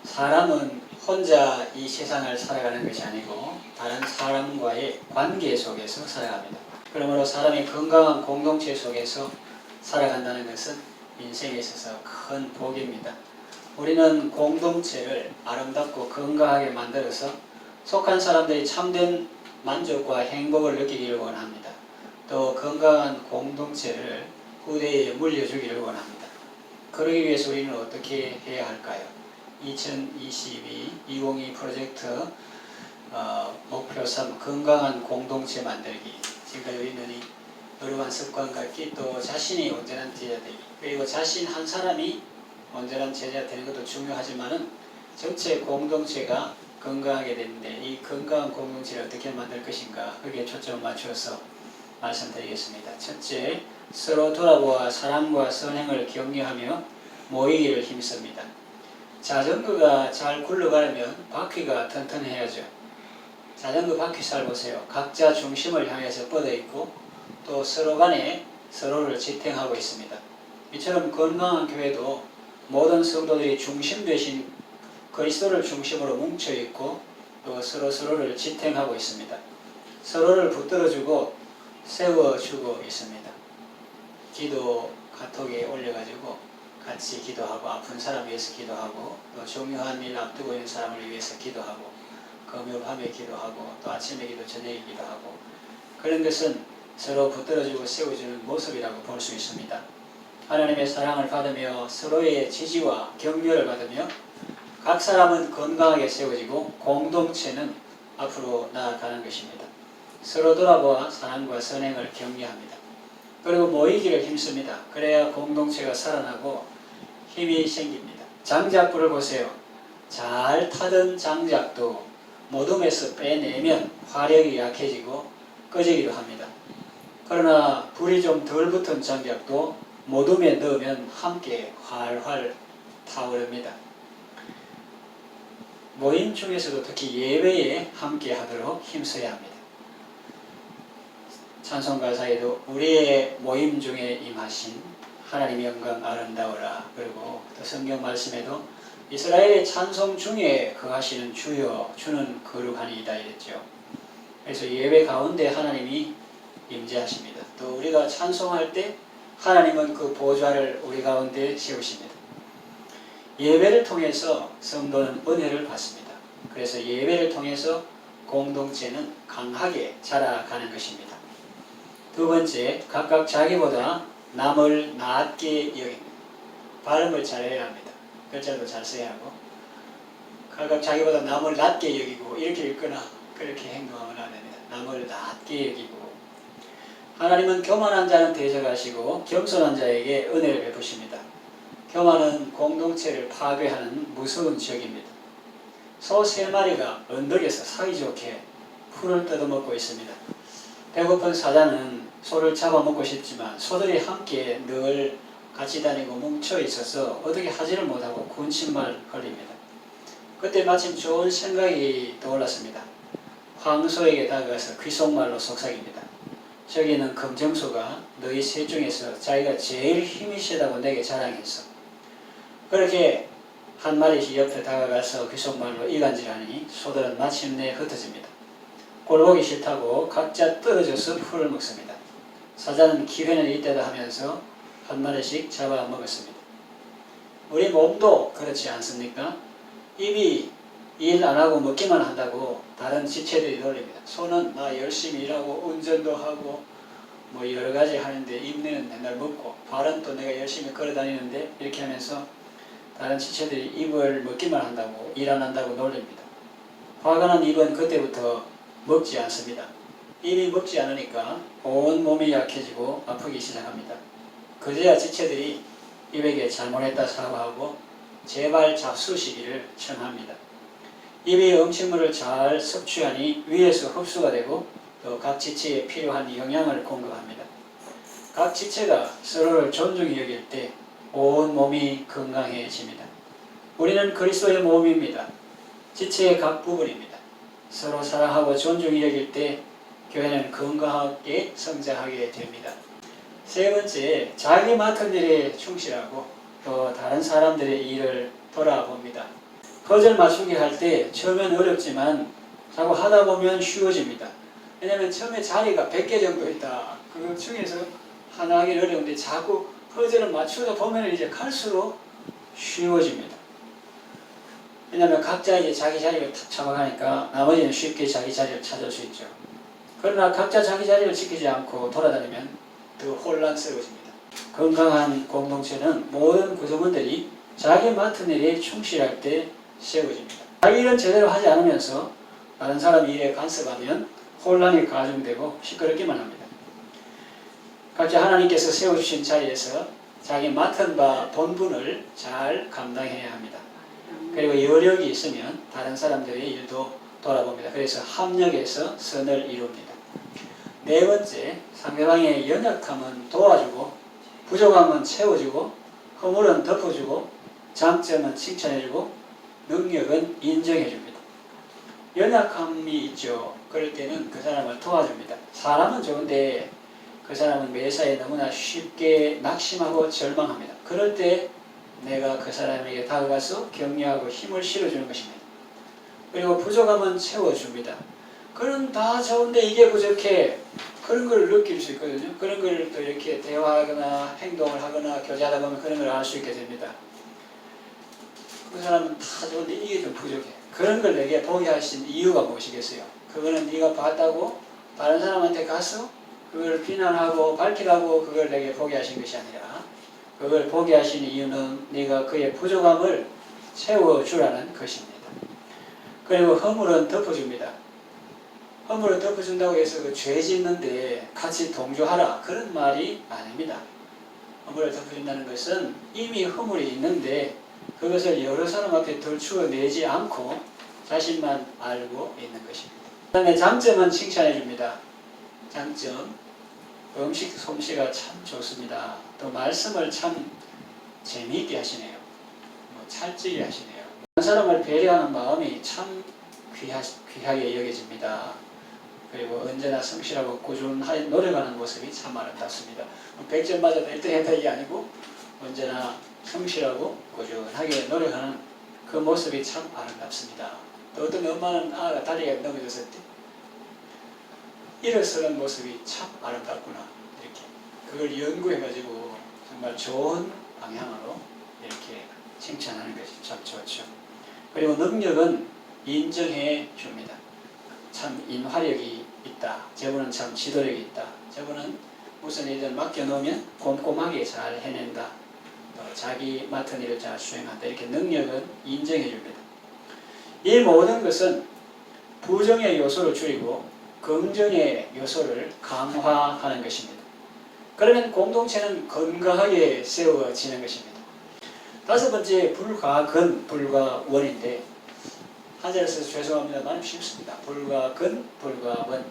사람은 혼자 이 세상을 살아가는 것이 아니고 다른 사람과의 관계 속에서 살아갑니다. 그러므로 사람이 건강한 공동체 속에서 살아간다는 것은 인생에 있어서 큰 복입니다. 우리는 공동체를 아름답고 건강하게 만들어서 속한 사람들이 참된 만족과 행복을 느끼기를 원합니다. 또 건강한 공동체를 후대에 물려주기를 원합니다. 그러기 위해서 우리는 어떻게 해야 할까요? 2022 프로젝트 목표 3 건강한 공동체 만들기. 지금까지 우리는 노력한 습관 갖기, 또 자신이 온전한 제자 되기, 그리고 자신 한 사람이 온전한 제자 되는 것도 중요하지만은 전체 공동체가 건강하게 되는데 이 건강한 공동체를 어떻게 만들 것인가, 거기에 초점을 맞추어서 말씀드리겠습니다. 첫째, 서로 돌아보아 사랑과 선행을 격려하며 모이기를 힘씁니다. 자전거가 잘 굴러가려면 바퀴가 튼튼해야죠. 자전거 바퀴 살 보세요. 각자 중심을 향해서 뻗어 있고 또 서로 간에 서로를 지탱하고 있습니다. 이처럼 건강한 교회도 모든 성도들이 중심 되신 그리스도를 중심으로 뭉쳐 있고 또 서로를 지탱하고 있습니다. 서로를 붙들어주고 세워주고 있습니다. 기도 카톡에 올려가지고 같이 기도하고, 아픈 사람 위해서 기도하고, 또 중요한 일 앞두고 있는 사람을 위해서 기도하고, 금요 밤에 기도하고, 또 아침에 기도, 저녁에 기도하고, 그런 것은 서로 붙들어주고 세워주는 모습이라고 볼 수 있습니다. 하나님의 사랑을 받으며 서로의 지지와 격려를 받으며 각 사람은 건강하게 세워지고 공동체는 앞으로 나아가는 것입니다. 서로 돌아보아 사랑과 선행을 격려합니다. 그리고 모이기를 힘씁니다. 그래야 공동체가 살아나고 힘이 생깁니다. 장작불을 보세요. 잘 타던 장작도 모둠에서 빼내면 화력이 약해지고 꺼지기도 합니다. 그러나 불이 좀 덜 붙은 장작도 모둠에 넣으면 함께 활활 타오릅니다. 모임 중에서도 특히 예배에 함께 하도록 힘써야 합니다. 찬송가사에도 우리의 모임 중에 임하신 하나님의 영광 아름다워라, 그리고 또 성경 말씀에도 이스라엘의 찬송 중에 거하시는 주여 주는 거룩하니이다 이랬죠. 그래서 예배 가운데 하나님이 임재하십니다. 또 우리가 찬송할 때 하나님은 그 보좌를 우리 가운데 세우십니다. 예배를 통해서 성도는 은혜를 받습니다. 그래서 예배를 통해서 공동체는 강하게 자라가는 것입니다. 두 번째, 각각 자기보다 남을 낮게 여깁니다. 발음을 잘해야 합니다. 글자도 잘 써야 하고, 각각 자기보다 남을 낮게 여기고, 이렇게 읽거나 그렇게 행동하면 안 됩니다. 남을 낮게 여기고, 하나님은 교만한 자는 대적하시고 겸손한 자에게 은혜를 베푸십니다. 교만은 공동체를 파괴하는 무서운 적입니다. 소 3마리가 언덕에서 사이좋게 풀을 뜯어먹고 있습니다. 배고픈 사자는 소를 잡아먹고 싶지만 소들이 함께 늘 같이 다니고 뭉쳐 있어서 어떻게 하지를 못하고 군침만 흘립니다. 그때 마침 좋은 생각이 떠올랐습니다. 황소에게 다가가서 귓속말로 속삭입니다. 저기는 검정소가 너희 셋 중에서 자기가 제일 힘이 세다고 내게 자랑했어. 그렇게 한 마리씩 옆에 다가가서 귓속말로 이간질하니 소들은 마침내 흩어집니다. 꼴보기 싫다고 각자 떨어져서 풀을 먹습니다. 사자는 기회는 이때다 하면서 한 마리씩 잡아먹었습니다. 우리 몸도 그렇지 않습니까? 입이 일 안하고 먹기만 한다고 다른 지체들이 놀립니다. 소는 나 열심히 일하고 운전도 하고 뭐 여러가지 하는데 입내는 맨날 먹고, 발은 또 내가 열심히 걸어다니는데, 이렇게 하면서 다른 지체들이 입을 먹기만 한다고 일 안 한다고 놀립니다. 화가 난 입은 그때부터 먹지 않습니다. 입이 먹지 않으니까 온 몸이 약해지고 아프기 시작합니다. 그제야 지체들이 입에게 잘못했다 사과하고 제발 잡수시기를 청합니다. 입이 음식물을 잘 섭취하니 위에서 흡수가 되고 또 각 지체에 필요한 영양을 공급합니다. 각 지체가 서로를 존중히 여길 때 온 몸이 건강해집니다. 우리는 그리스도의 몸입니다. 지체의 각 부분입니다. 서로 사랑하고 존중히 여길 때 교회는 건강하게 성장하게 됩니다. 세 번째, 자기 맡은 일에 충실하고 또 다른 사람들의 일을 돌아봅니다. 퍼즐 맞추기 할 때 처음엔 어렵지만 자꾸 하다 보면 쉬워집니다. 왜냐하면 처음에 자리가 100개 정도 있다. 그 중에서 하나 하기는 어려운데 자꾸 퍼즐을 맞추다 보면 이제 갈수록 쉬워집니다. 왜냐하면 각자 이제 자기 자리를 탁 잡아가니까 나머지는 쉽게 자기 자리를 찾을 수 있죠. 그러나 각자 자기 자리를 지키지 않고 돌아다니면 더 혼란스러워집니다. 건강한 공동체는 모든 구성원들이 자기 맡은 일에 충실할 때 세워집니다. 자기 일은 제대로 하지 않으면서 다른 사람 일에 간섭하면 혼란이 가중되고 시끄럽기만 합니다. 각자 하나님께서 세워주신 자리에서 자기 맡은 바 본분을 잘 감당해야 합니다. 그리고 여력이 있으면 다른 사람들의 일도 돌아봅니다. 그래서 합력해서 선을 이룹니다. 네 번째, 상대방의 연약함은 도와주고 부족함은 채워주고 허물은 덮어주고 장점은 칭찬해주고 능력은 인정해줍니다. 연약함이 있죠. 그럴 때는 그 사람을 도와줍니다. 사람은 좋은데 그 사람은 매사에 너무나 쉽게 낙심하고 절망합니다. 그럴 때 내가 그 사람에게 다가가서 격려하고 힘을 실어주는 것입니다. 그리고 부족함은 채워줍니다. 그럼 다 좋은데 이게 부족해. 그런 걸 느낄 수 있거든요. 그런 걸 또 이렇게 대화하거나 행동을 하거나 교제하다 보면 그런 걸 알 수 있게 됩니다. 그 사람은 다 좋은데 이게 좀 부족해. 그런 걸 내게 보게 하신 이유가 무엇이겠어요? 그거는 네가 봤다고 다른 사람한테 가서 그걸 비난하고 밝히라고 그걸 내게 보게 하신 것이 아니라 그걸 보게 하신 이유는 네가 그의 부족함을 채워주라는 것입니다. 그리고 허물은 덮어줍니다. 허물을 덮어준다고 해서 그 죄 짓는데 같이 동조하라 그런 말이 아닙니다. 허물을 덮어준다는 것은 이미 허물이 있는데 그것을 여러 사람 앞에 들추어내지 않고 자신만 알고 있는 것입니다. 그 다음에 장점은 칭찬해줍니다. 장점, 음식 솜씨가 참 좋습니다. 또 말씀을 참 재미있게 하시네요. 찰지게 하시네요. 다른 사람을 배려하는 마음이 참 귀하게 여겨집니다. 그리고 언제나 성실하고 꾸준하게 노력하는 모습이 참 아름답습니다. 100점 맞아도 1등 했다 이게 아니고 언제나 성실하고 꾸준하게 노력하는 그 모습이 참 아름답습니다. 또 어떤 엄마는 아가 다리가 넘어졌을 때 일어서는 모습이 참 아름답구나 이렇게 그걸 연구해가지고 정말 좋은 방향으로 이렇게 칭찬하는 것이 참 좋죠. 그리고 능력은 인정해 줍니다. 참 인화력이 있다. 저분은 참 지도력이 있다. 저분은 무슨 일을 맡겨놓으면 꼼꼼하게 잘 해낸다. 자기 맡은 일을 잘 수행한다. 이렇게 능력은 인정해 줍니다. 이 모든 것은 부정의 요소를 줄이고 긍정의 요소를 강화하는 것입니다. 그러면 공동체는 건강하게 세워지는 것입니다. 다섯 번째, 불과 근, 불과 원인데 한자를 써서 죄송합니다만 쉽습니다. 불과 근, 불과 원.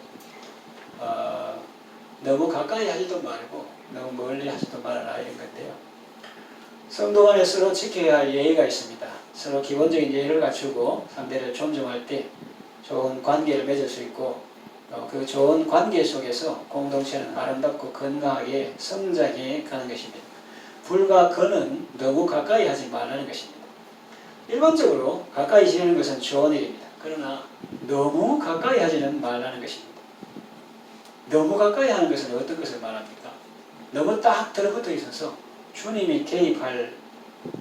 너무 가까이 하지도 말고 너무 멀리 하지도 말아라 이런 건데요. 성도 간에 서로 지켜야 할 예의가 있습니다. 서로 기본적인 예의를 갖추고 상대를 존중할 때 좋은 관계를 맺을 수 있고 그 좋은 관계 속에서 공동체는 아름답고 건강하게 성장해 가는 것입니다. 불과 근은 너무 가까이 하지 말라는 것입니다. 일반적으로 가까이 지내는 것은 좋은 일입니다. 그러나 너무 가까이 하지는 말라는 것입니다. 너무 가까이 하는 것은 어떤 것을 말합니까? 너무 딱 들어붙어 있어서 주님이 개입할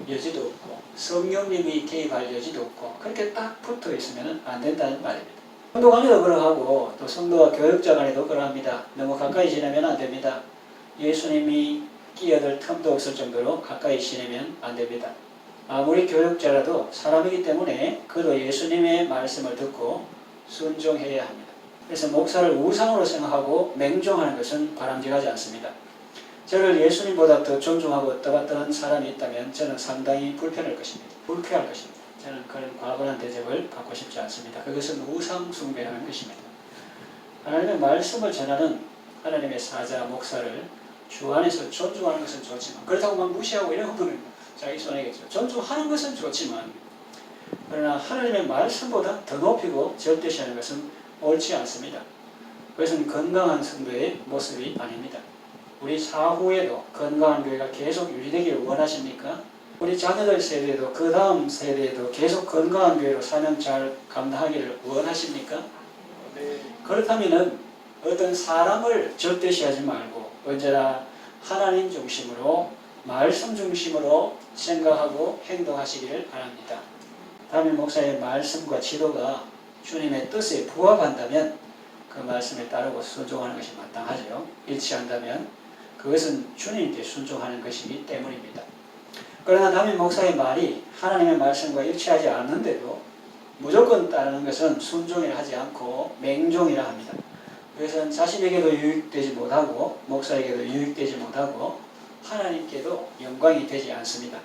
여지도 없고 성령님이 개입할 여지도 없고 그렇게 딱 붙어 있으면 안 된다는 말입니다. 성도 간에도 그러하고 또 성도와 교육자 간에도 그러합니다. 너무 가까이 지내면 안 됩니다. 예수님이 끼어들 틈도 없을 정도로 가까이 지내면 안 됩니다. 아무리 교육자라도 사람이기 때문에 그도 예수님의 말씀을 듣고 순종해야 합니다. 그래서 목사를 우상으로 생각하고 맹종하는 것은 바람직하지 않습니다. 저를 예수님보다 더 존중하고 떠받드는 사람이 있다면 저는 상당히 불편할 것입니다. 불쾌할 것입니다. 저는 그런 과분한 대접을 받고 싶지 않습니다. 그것은 우상 숭배라는 것입니다. 하나님의 말씀을 전하는 하나님의 사자 목사를 주 안에서 존중하는 것은 좋지만 그렇다고 막 무시하고 이런 분은 자기 손해겠죠. 존중하는 것은 좋지만 그러나 하나님의 말씀보다 더 높이고 절대시하는 것은 옳지 않습니다. 그것은 건강한 성도의 모습이 아닙니다. 우리 사후에도 건강한 교회가 계속 유지되기를 원하십니까? 우리 자녀들 세대도 그 다음 세대도 계속 건강한 교회로 사명 잘 감당하기를 원하십니까? 네. 그렇다면 어떤 사람을 절대시하지 말고 언제나 하나님 중심으로 말씀 중심으로 생각하고 행동하시기를 바랍니다. 담임 목사의 말씀과 지도가 주님의 뜻에 부합한다면 그 말씀에 따르고 순종하는 것이 마땅하죠. 일치한다면 그것은 주님께 순종하는 것이기 때문입니다. 그러나 담임 목사의 말이 하나님의 말씀과 일치하지 않는데도 무조건 따르는 것은 순종이라 하지 않고 맹종이라 합니다. 그것은 자신에게도 유익되지 못하고 목사에게도 유익되지 못하고 하나님께도 영광이 되지 않습니다.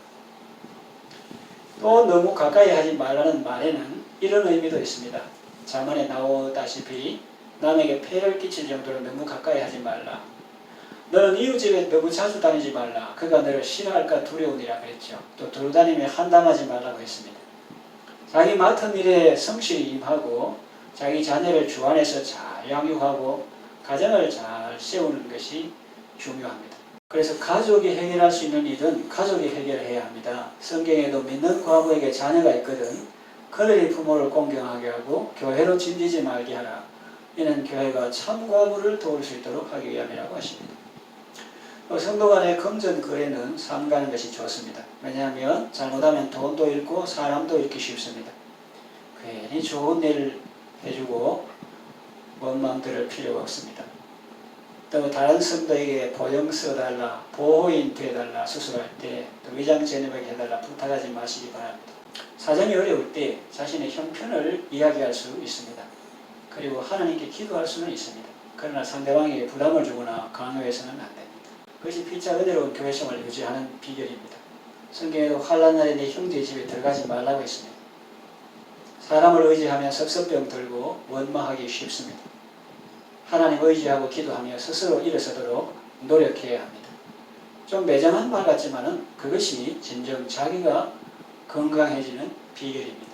또 너무 가까이 하지 말라는 말에는 이런 의미도 있습니다. 자문에 나오다시피 남에게 폐를 끼칠 정도로 너무 가까이 하지 말라. 너는 이웃집에 너무 자주 다니지 말라. 그가 너를 싫어할까 두려우니라 그랬죠. 또 돌다니며 한담하지 말라고 했습니다. 자기 맡은 일에 성실히 임하고 자기 자녀를 주 안에서 잘 양육하고 가정을 잘 세우는 것이 중요합니다. 그래서 가족이 해결할 수 있는 일은 가족이 해결해야 합니다. 성경에도 믿는 과부에게 자녀가 있거든 그들이 부모를 공경하게 하고 교회로 짐지지 말게 하라. 이는 교회가 참 과부를 도울 수 있도록 하기 위함이라고 하십니다. 성도 간의 금전 거래는 삼가는 것이 좋습니다. 왜냐하면 잘못하면 돈도 잃고 사람도 잃기 쉽습니다. 괜히 좋은 일을 해주고 원망 들을 필요가 없습니다. 또 다른 성도에게 보형 써달라, 보호인 되달라, 수술할 때 또 위장 전입하게 해달라 부탁하지 마시기 바랍니다. 사정이 어려울 때 자신의 형편을 이야기할 수 있습니다. 그리고 하나님께 기도할 수는 있습니다. 그러나 상대방에게 부담을 주거나 강요해서는 안 됩니다. 그것이 피차 은혜로운 교회생활을 유지하는 비결입니다. 성경에도 환난 날에 내 형제의 집에 들어가지 말라고 했습니다. 사람을 의지하면 섭섭병 들고 원망하기 쉽습니다. 하나님 의지하고 기도하며 스스로 일어서도록 노력해야 합니다. 좀 매정한 말 같지만은 그것이 진정 자기가 건강해지는 비결입니다.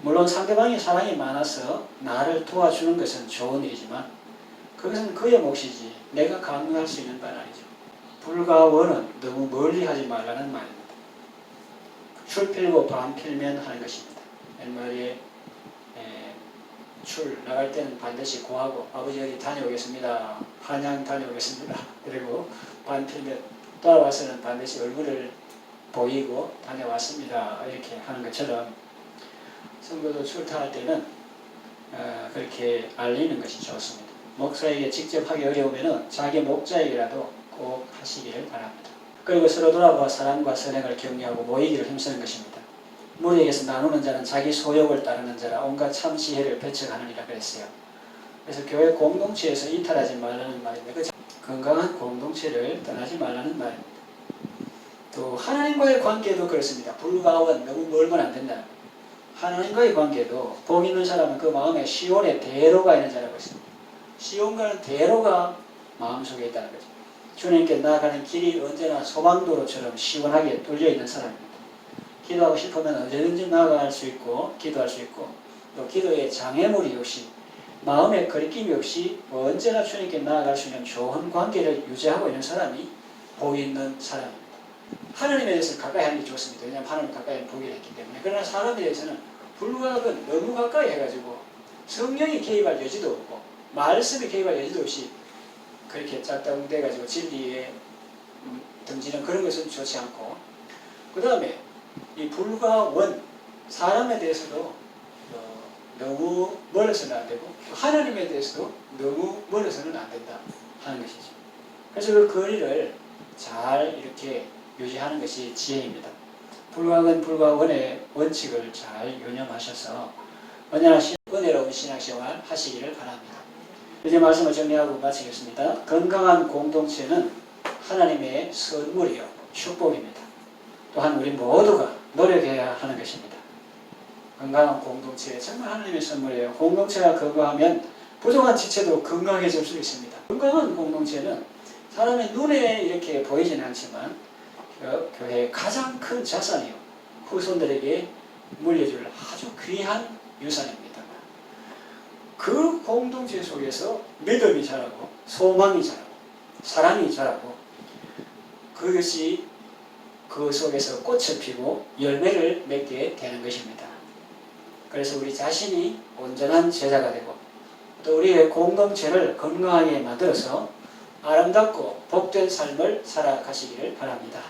물론 상대방의 사랑이 많아서 나를 도와주는 것은 좋은 일이지만 그것은 그의 몫이지 내가 강요할 수 있는 바는 아니죠. 불과 원은 너무 멀리 하지 말라는 말입니다. 출 필고 반 필면 하는 것입니다. 옛말에 출 나갈 때는 반드시 고하고 아버지 어디 다녀오겠습니다. 한양 다녀오겠습니다. 그리고 반 필면 돌아와서는 반드시 얼굴을 보이고 다녀왔습니다. 이렇게 하는 것처럼 성도도 출타할 때는 그렇게 알리는 것이 좋습니다. 목사에게 직접 하기 어려우면 자기 목자에게라도 꼭 하시기를 바랍니다. 그리고 서로 돌아보아 사랑과 선행을 격려하고 모이기를 힘쓰는 것입니다. 무리에게서 나누는 자는 자기 소욕을 따르는 자라 온갖 참 지혜를 배척하느니라 그랬어요. 그래서 교회 공동체에서 이탈하지 말라는 말입니다. 건강한 공동체를 떠나지 말라는 말입니다. 또 하나님과의 관계도 그렇습니다. 불과 원 너무 멀면 안 된다. 하나님과의 관계도 복 있는 사람은 그 마음에 시온의 대로가 있는 자라고 했습니다. 시온과는 대로가 마음속에 있다는 거죠. 주님께 나아가는 길이 언제나 소망도로처럼 시원하게 뚫려 있는 사람입니다. 기도하고 싶으면 언제든지 나아갈 수 있고 기도할 수 있고 또 기도에 장애물이 없이 마음에 거리낌이 없이 언제나 주님께 나아갈 수 있는 좋은 관계를 유지하고 있는 사람이 복 있는 사람입니다. 하나님에 대해서 가까이 하는 게 좋습니다. 왜냐하면 하나님 가까이 하는 복이 있기 때문에. 그러나 사람에 대해서는 불과하건 너무 가까이 해가지고 성령이 개입할 여지도 없고 말씀이 개입할 여지도 없이 그렇게 짝다ung돼가지고 진리에 던지는 그런 것은 좋지 않고 그 다음에 이 불과 원 사람에 대해서도 너무 멀어서는 안 되고 하나님에 대해서도 너무 멀어서는 안 된다 하는 것이죠. 그래서 그 거리를 잘 이렇게 유지하는 것이 지혜입니다. 불과은 불과원의 원칙을 잘 유념하셔서 언제나 은혜로운 신앙생활 하시기를 바랍니다. 이제 말씀을 정리하고 마치겠습니다. 건강한 공동체는 하나님의 선물이요 축복입니다. 또한 우리 모두가 노력해야 하는 것입니다. 건강한 공동체 정말 하나님의 선물이에요. 공동체가 건강하면 부족한 지체도 건강해질 수 있습니다. 건강한 공동체는 사람의 눈에 이렇게 보이지는 않지만 교회의 가장 큰 자산이요 후손들에게 물려줄 아주 귀한 유산입니다. 그 공동체 속에서 믿음이 자라고 소망이 자라고 사랑이 자라고 그것이 그 속에서 꽃을 피고 열매를 맺게 되는 것입니다. 그래서 우리 자신이 온전한 제자가 되고 또 우리의 공동체를 건강하게 만들어서 아름답고 복된 삶을 살아가시기를 바랍니다.